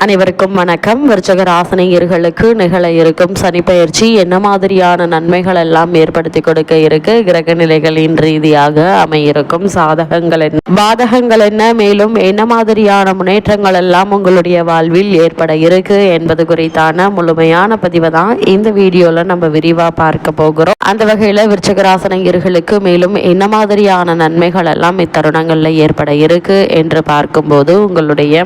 அனைவருக்கும் வணக்கம். விருச்சக ராசினியர்களுக்கு நிகழ இருக்கும் சனி பயிற்சி என்ன மாதிரியான நன்மைகள் எல்லாம் ஏற்படுத்தி கொடுக்க இருக்கு, கிரக நிலைகளின் ரீதியாக அமையிருக்கும் சாதகங்கள் என்ன, பாதகங்கள் என்ன, மேலும் என்ன மாதிரியான முன்னேற்றங்கள் எல்லாம் உங்களுடைய வாழ்வில் ஏற்பட இருக்கு என்பது குறித்தான முழுமையான பதிவை தான் இந்த வீடியோல நம்ம விரிவா பார்க்க போகிறோம். அந்த வகையில விருச்சக ராசினியர்களுக்கு மேலும் என்ன மாதிரியான நன்மைகள் எல்லாம் இத்தருணங்கள்ல ஏற்பட இருக்கு என்று பார்க்கும்போது, உங்களுடைய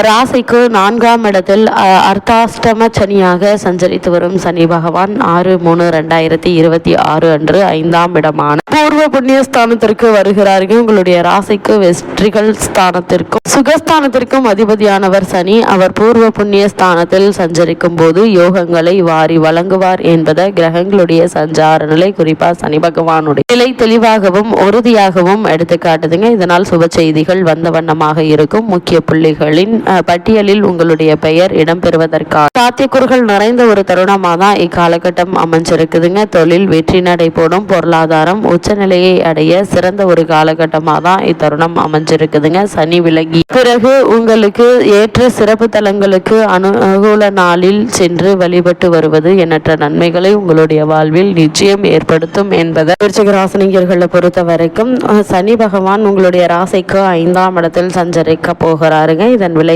ராசிக்கு 4ஆம் இடத்தில் அர்த்தாஷ்டம சனியாக சஞ்சரித்து வரும் சனி பகவான் 6/3/2026 அன்று 5ஆம் இடமான பூர்வ புண்ணிய ஸ்தானத்திற்கு வருகிறார்கள். உங்களுடைய ராசிக்கு வெற்றிகள் ஸ்தானத்திற்கும் சுகஸ்தானத்திற்கும் அதிபதியானவர் சனி. அவர் பூர்வ புண்ணிய ஸ்தானத்தில் சஞ்சரிக்கும் போது யோகங்களை வாரி வழங்குவார் என்பதை கிரகங்களுடைய சஞ்சார நிலை, குறிப்பா சனி பகவானுடைய நிலை தெளிவாகவும் உறுதியாகவும் எடுத்து காட்டுதுங்க. இதனால் சுப செய்திகள் வந்த வண்ணமாக இருக்கும். முக்கிய புள்ளிகளின் பட்டியலில் உங்களுடைய பெயர் இடம்பெறுவதற்கான சாத்தியக்கூறுகள் நிறைந்த ஒரு தருணமாக தான் இக்காலகட்டம் அமைஞ்சிருக்குதுங்க. தொழில் வெற்றி நடை போடும், பொருளாதாரம் உச்சநிலையை அடைய சிறந்த ஒரு காலகட்டமாக தான் இத்தருணம் அமைஞ்சிருக்குதுங்க. சனி விலகி பிறகு உங்களுக்கு ஏற்ற சிறப்பு தலங்களுக்கு அனுகூல நாளில் சென்று வழிபட்டு வருவது எண்ணற்ற நன்மைகளை உங்களுடைய வாழ்வில் நிச்சயம் ஏற்படுத்தும் என்பதை விருச்சிக ராசினியர்களை பொறுத்த வரைக்கும் சனி பகவான் உங்களுடைய ராசிக்கு 5ஆம் இடத்தில் சஞ்சரிக்க போகிறாருங்க. இதன் விளைவாக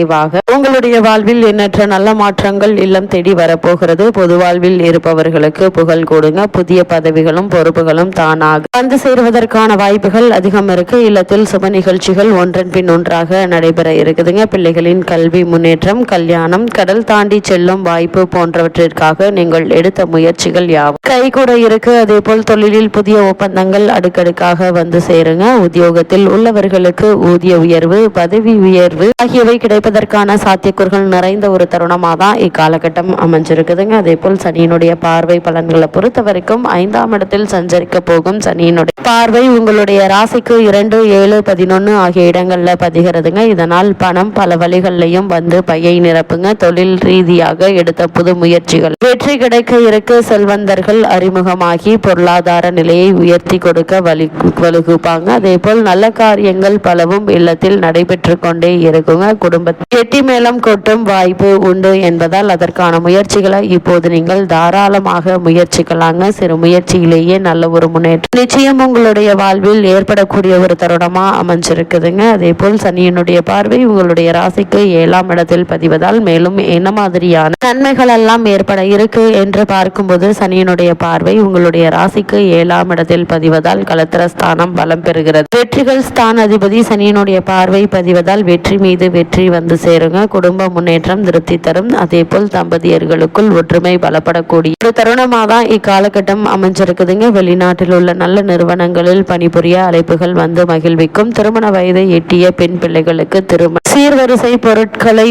உங்களுடைய வாழ்வில் எண்ணற்ற நல்ல மாற்றங்கள் இல்லம் தேடி வரப்போகிறது. பொது வாழ்வில் இருப்பவர்களுக்கு புகழ் கூடுங்க. புதிய பதவிகளும் பொறுப்புகளும் தானாக வந்து சேருவதற்கான வாய்ப்புகள் அதிகம் இருக்கு. இல்லத்தில் சுப நிகழ்ச்சிகள் ஒன்றன் பின் ஒன்றாக நடைபெற இருக்குதுங்க. பிள்ளைகளின் கல்வி முன்னேற்றம், கல்யாணம், கடல் தாண்டி செல்லும் வாய்ப்பு போன்றவற்றிற்காக நீங்கள் எடுத்த முயற்சிகள் யாவும் கைகூட இருக்கு. அதே போல் தொழிலில் புதிய ஒப்பந்தங்கள் அடுக்கடுக்காக வந்து சேருங்க. உத்தியோகத்தில் உள்ளவர்களுக்கு ஊதிய உயர்வு, பதவி உயர்வு ஆகியவை கிடைப்பதற்கான சாத்தியக்கூறுகள் நிறைந்த ஒரு தருணமாக தான் இக்காலகட்டம் அமைஞ்சிருக்குதுங்க. அதே போல் சனியினுடைய பார்வை பலன்களை பொறுத்த வரைக்கும் 5ஆம் இடத்தில் சஞ்சரிக்க போகும் சனியினுடைய பார்வை உங்களுடைய ராசிக்கு 2, 7, 11 ஆகிய இடங்கள்ல பதிகிறதுங்க. இதனால் பணம் பல வழிகள்லையும் வந்து பையை நிரப்புங்க. தொழில் ரீதியாக எடுத்த புது முயற்சிகள் வெற்றி கிடைக்க இருக்கு. செல்வந்தர்கள் அறிமுகமாகி பொருளாதார நிலையை உயர்த்தி கொடுக்க வலுகுப்பாங்க. அதே போல் நல்ல காரியங்கள் பலவும் இல்லத்தில் நடைபெற்று கொண்டே இருக்குங்க. குடும்பத்தில் கெட்டி மேளம் கொட்டும் வாய்ப்பு உண்டு என்பதால் அதற்கான முயற்சிகளை இப்போது நீங்கள் தாராளமாக முயற்சிக்கலாங்க. சிறு முயற்சியிலேயே நல்ல ஒரு முன்னேற்றம் நிச்சயம் உங்களுடைய வாழ்வில் ஏற்படக்கூடிய ஒரு தருணமா அமைஞ்சிருக்குதுங்க. அதே போல் சனியினுடைய பார்வை உங்களுடைய ராசிக்கு 7ஆம் இடத்தில் பதிவதால் மேலும் என்ன மாதிரியான நன்மைகள் எல்லாம் ஏற்பட இருக்கு என்று பார்க்கும்போது, சனியினுடைய பார்வை உங்களுடைய ராசிக்கு 7ஆம் இடத்தில் பதிவதால் கலத்திரஸ்தானம் பலம் பெறுகிறது. வெற்றிகள் ஸ்தான அதிபதி சனியினுடைய பார்வை பதிவதால் வெற்றி மீது வெற்றி வந்து சேருங்க. குடும்ப முன்னேற்றம் திருப்தி தரும். அதே போல் தம்பதியர்களுக்குள் ஒற்றுமை பலப்படக்கூடிய ஒரு தருணமாக தான் இக்காலகட்டம் அமைஞ்சிருக்குதுங்க. வெளிநாட்டில் உள்ள நல்ல நிறுவனங்களில் பணிபுரிய அழைப்புகள் வந்து மகிழ்விக்கும். திருமண வயதை எட்டிய பெண் பிள்ளைகளுக்கு திருமண சீர்வரிசை பொருட்களை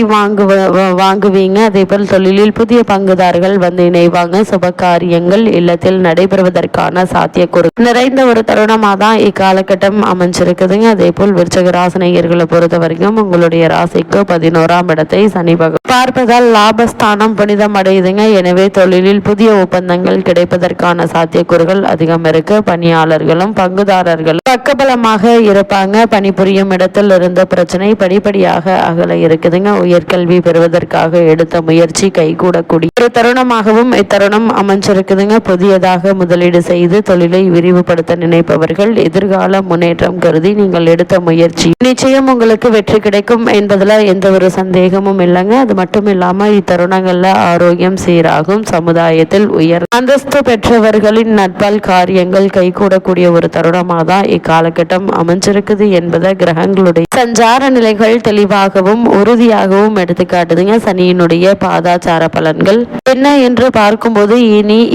வாங்குவீங்க. அதே போல் தொழிலில் புதிய பங்குதாரர்கள் வந்து இணைவாங்க. சுப காரியங்கள் இல்லத்தில் நடைபெறுவதற்கான சாத்தியக்கூறு நிறைந்த ஒரு தருணமாக தான் இக்காலகட்டம் அமைஞ்சிருக்குதுங்க. அதே போல் விருச்சிக ராசினியர்களை பொறுத்த வரைக்கும் உங்களுடைய ராசிக்கு 11ஆம் இடத்தை சனி பகவான் பார்ப்பதால் லாபஸ்தானம் புனிதம் அடையுதுங்க. எனவே தொழிலில் புதிய ஒப்பந்தங்கள் கிடைப்பதற்கான சாத்தியக்கூறுகள் அதிகம் இருக்கு. பணியாளர்களும் பங்குதாரர்களும் பக்கபலமாக இருப்பாங்க. பணிபுரியும் இடத்தில் இருந்த பிரச்சனை படிப்படியாக அகல இருக்குதுங்க. உயர்கல்வி பெறுவதற்காக எடுத்த முயற்சி கைகூடக்கூடிய ஒரு தருணமாகவும் இத்தருணம் அமைஞ்சிருக்குதுங்க. புதியதாக முதலீடு செய்து தொழிலை விரிவுபடுத்த நினைப்பவர்கள் எதிர்கால முன்னேற்றம் கருதி நீங்கள் எடுத்த முயற்சி நிச்சயம் உங்களுக்கு வெற்றி கிடைக்கும் என்பதுல எந்த ஒரு சந்தேகமும் இல்லைங்க. அது மட்டும் இல்லாம இத்தருணங்கள்ல ஆரோக்கியம் சீராகும். சமுதாயத்தில் உயர் அந்தஸ்து பெற்றவர்களின் நட்பால் காரியங்கள் கைகூடக்கூடிய ஒரு தருணமாக தான் இக்காலகட்டம் அமைஞ்சிருக்குது என்பதை கிரகங்களுடைய சஞ்சார நிலைகள் தெளிவாகவும் உறுதியாகவும் எடுத்துக்காட்டுதுங்க. சனியினுடைய பாதாச்சார பலன்கள் என்ன என்று பார்க்கும்போது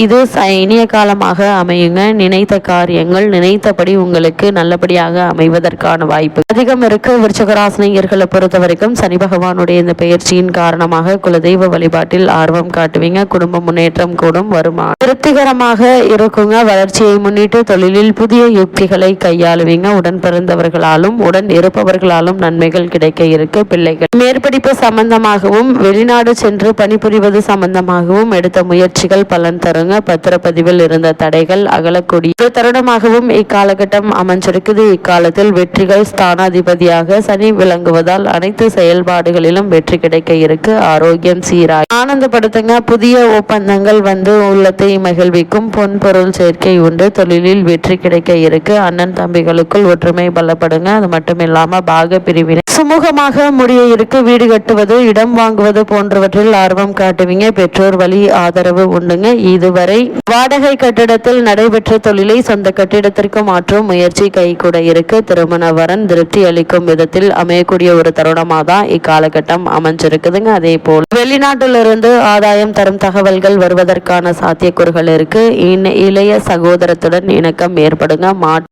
இது இனிய காலமாக அமையுங்க. நினைத்த காரியங்கள் நினைத்தபடி உங்களுக்கு நல்லபடியாக அமைவதற்கான வாய்ப்பு அதிகம் இருக்கு. விருச்சிக ராசினியர்களை பொறுத்த வரைக்கும் சனி பகவானுடைய இந்த பயிற்சியின் காரணமாக குலதெய்வ வழிபாட்டில் ஆர்வம் காட்டுவீங்க. குடும்ப முன்னேற்றம் கூடும். வருமானம் திருப்திகரமாக இருக்குங்க. வளர்ச்சியை முன்னிட்டு தொழிலில் புதிய யுக்திகளை கையாளுவீங்க. உடன் பிறந்தவர்களாலும் உடன் இருப்பவர்களாலும் நன்மைகள் கிடைக்க இருக்கு. பிள்ளைகள் மேற்படிப்பு சம்பந்தமாகவும் வெளிநாடு சென்று பணிபுரிவது சம்பந்தமாக காரணமாகவும் எடுத்த முயற்சிகள் பலன் தருங்க. பத்திரப்பதிவில் இருந்த தடைகள் அகலக்கூடிய ஒரு தருணமாகவும் இக்காலகட்டம் அமைஞ்சிருக்குது. இக்காலத்தில் வெற்றிகள் ஸ்தானாதிபதியாக சனி விளங்குவதால் அனைத்து செயல்பாடுகளிலும் வெற்றி கிடைக்க இருக்கு. ஆரோக்கியம் சீராய் ஆனந்தப்படுத்துங்க. புதிய ஒப்பந்தங்கள் உள்ளத்தை மகிழ்விக்கும். பொன் பொருள் சேர்க்கை உண்டு. தொழிலில் வெற்றி கிடைக்க இருக்கு. அண்ணன் தம்பிகளுக்குள் ஒற்றுமை பலப்படுங்க. அது மட்டும் இல்லாம பாக பிரிவினை சுமூகமாக முடிய இருக்கு. வீடு கட்டுவது, இடம் வாங்குவது போன்றவற்றில் ஆர்வம் காட்டுவீங்க. பெற்றோர் வழி ஆதரவு உண்டுங்க. இதுவரை வாடகை கட்டிடத்தில் நடைபெற்ற தொழிலை சொந்த கட்டிடத்திற்கு மாற்றும் முயற்சி கை கூட இருக்கு. திருமண வரன் திருப்தி அளிக்கும் விதத்தில் அமையக்கூடிய ஒரு தருணமாக தான் இக்காலகட்டம் அமைஞ்சிருக்குதுங்க. அதே போல் வெளிநாட்டிலிருந்து ஆதாயம் தரும் தகவல்கள் வருவதற்கான சாத்தியக்கூறுகள் இருக்கு. இளைய சகோதரத்துடன் இணக்கம் ஏற்படுங்க.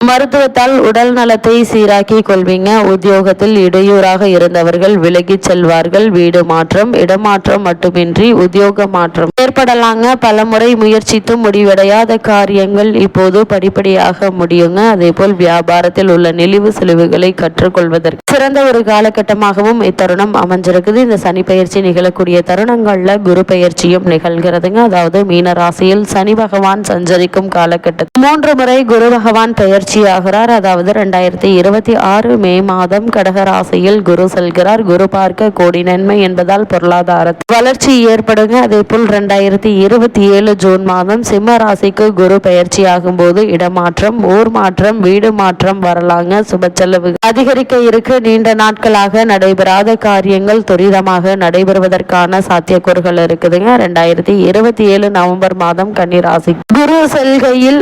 மருத்துவத்தால் உடல் நலத்தை சீராக்கி கொள்வீங்க. உத்தியோகத்தில் இடையூறாக இருந்தவர்கள் விலகி செல்வார்கள். வீடு மாற்றம், இடமாற்றம் மட்டுமின்றி உத்தியோக மாற்றம் ஏற்படலாங்க. பலமுறை முயற்சித்தும் முடிவடையாத காரியங்கள் இப்போது படிப்படியாக முடியுங்க. அதே போல் வியாபாரத்தில் உள்ள நெளிவு செலவுகளை கற்றுக்கொள்வதற்கு சிறந்த ஒரு காலகட்டமாகவும் இத்தருணம் அமைஞ்சிருக்குது. இந்த சனி பயிற்சி நிகழக்கூடிய தருணங்கள்ல குரு பயிற்சியும் நிகழ்கிறதுங்க. அதாவது மீன ராசியில் சனி பகவான் சஞ்சரிக்கும் காலகட்டத்தில் 3 முறை குரு பகவான் பயிற்சி ஆகிறார். அதாவது 2026 மே மாதம் கடக ராசியில் குரு செல்கிறார். குரு பார்க்க கோடி நன்மை என்பதால் பொருளாதார வளர்ச்சி ஏற்படுங்க. அதே போல் 2027 ஜூன் மாதம் சிம்ம ராசிக்கு குரு பயிற்சி ஆகும் போது இடமாற்றம், ஊர் மாற்றம், வீடு மாற்றம் வரலாங்க. சுப செலவு அதிகரிக்க இருக்கு. நீண்ட நாட்களாக நடைபெறாத காரியங்கள் துரிதமாக நடைபெறுவதற்கான சாத்தியக்கூறுகள் இருக்குதுங்க. 2027 நவம்பர் மாதம் கன்னி ராசி குரு செல்கையில்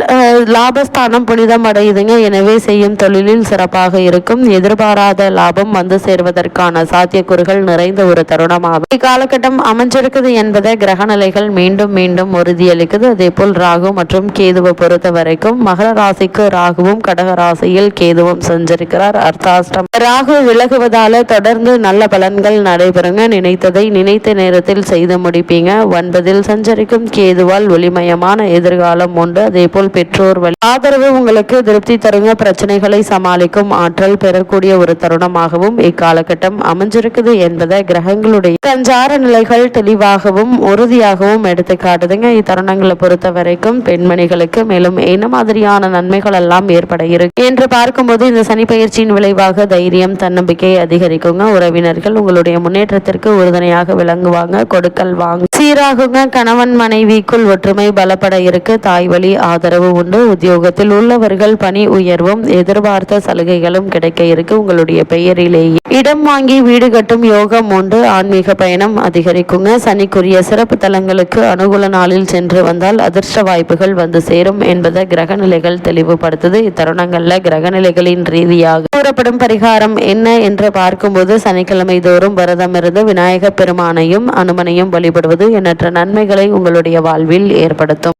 லாபஸ்தானம் புனிதம் அடையுதுங்க. எனவே செய்யும் தொழிலில் சிறப்பாக இருக்கும். எதிர்பாராத லாபம் வந்து சேர்வதற்கான சாத்தியக்கூறுகள் நிறைந்த ஒரு தருணமாகும் இக்காலகட்டம் அமைஞ்சிருக்குது என்பதை கிரக நிலைகள் மீண்டும் மீண்டும் உறுதியளிக்குது. அதே போல் ராகு மற்றும் கேதுவை பொறுத்த வரைக்கும் மகர ராசிக்கு ராகுவும் கடக ராசியில் கேதுவும் சஞ்சரிக்கிறார். அர்த்தாஷ்டம் ராகு விலகுவதால தொடர்ந்து நல்ல பலன்கள் நடைபெறுங்க. நினைத்ததை நினைத்த நேரத்தில் செய்து முடிப்பீங்க. 9ல் சஞ்சரிக்கும் கேதுவால் ஒளிமயமான எதிர்காலம் உண்டு. அதே போல் பெற்றோர் வழி ஆதரவு உங்களுக்கு திருப்தி தருங்க. பிரச்சனைகளை சமாளிக்கும் ஆற்றல் பெறக்கூடிய ஒரு தருணமாகவும் இக்காலகட்டம் அமைஞ்சிருக்குது என்பதை கிரகங்களுடைய சஞ்சார நிலைகள் தெளிவாகவும் உறுதியாகவும் எடுத்து காட்டுதுங்க. இத்தருணங்களை பொறுத்த வரைக்கும் பெண்மணிகளுக்கு மேலும் என்ன மாதிரியான நன்மைகள் எல்லாம் ஏற்பட இருக்கு என்று பார்க்கும்போது இந்த சனி பயிற்சியின் விளைவாக தைரியம், தன்னம்பிக்கை அதிகரிக்குங்க. உறவினர்கள் உங்களுடைய முன்னேற்றத்திற்கு உறுதுணையாக விளங்குவாங்க. கொடுக்கல் வாங்க சீராகுங்க. கணவன் மனைவிக்குள் ஒற்றுமை பலப்பட இருக்கு. தாய் வழி ஆதரவு உண்டு. உத்தியோகத்தில் உள்ளவர்கள் பணி உயர்வும் எதிர்பார்த்த சலுகைகளும் கிடைக்க இருக்கு. உங்களுடைய பெயரிலேயே இடம் வாங்கி வீடு கட்டும் யோகம் உண்டு. ஆன்மீக பயணம் அதிகரிக்குங்க. சனிக்குரிய சிறப்பு தலங்களுக்கு அனுகூல நாளில் சென்று வந்தால் அதிர்ஷ்ட வாய்ப்புகள் வந்து சேரும் என்பதை கிரக நிலைகள் தெளிவுபடுத்துது. இத்தருணங்கள்ல கிரக நிலைகளின் ரீதியாக கூறப்படும் பரிகாரம் என்ன என்று பார்க்கும்போது சனிக்கிழமை தோறும் விரதமிருந்து விநாயகப் பெருமானையும் அனுமனையும் வழிபடுவது எண்ணற்ற நன்மைகளை உங்களுடைய வாழ்வில் ஏற்படுத்தும்.